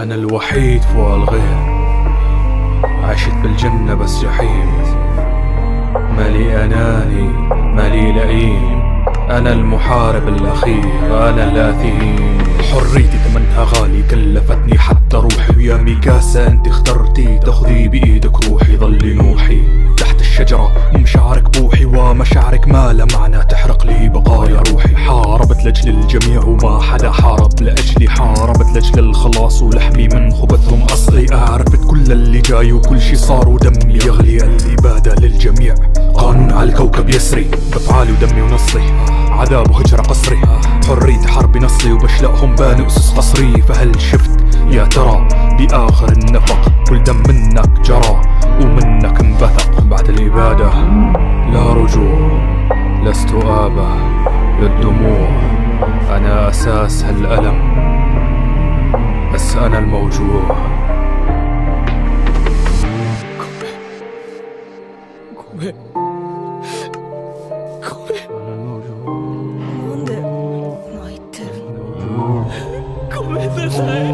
أنا الوحيد فوق الغير، عشت بالجنة بس جحيم. مالي أناني مالي لئيم، أنا المحارب الأخير، أنا الأثيم. حريتي ثمنها غالي كلفتني حتى روحي، ويا ميكاسا انت اخترتي تاخذي بإيدك روحي. ظلي نوحي تحت الشجرة ومشاعرك بوحي، ومشاعرك ما لا معنى تحرق لي بقايا روحي. حاربت لأجل الجميع وما حدا حارب لأجلي، حاربت لأجل الخلاص ولحمي من خبثهم أصلي. عرفت كل اللي جاي وكل شي صار ودمي يغلي، الإبادة للجميع قانون على الكوكب يسري، بفعالي ودمي ونصلي، عذاب وهجرة قصري. حريتي حربي نصلي وبشلقهم باني أسس قصري. فهل شفت يا ترى بآخر النفق كل دم منك جرى ومنك انبثق؟ بعد الإبادة لا رجوع، لست آبة للدموع، أنا أساس هالألم بس أنا الموجوع.なんで泣いてるの？ごめんなさい。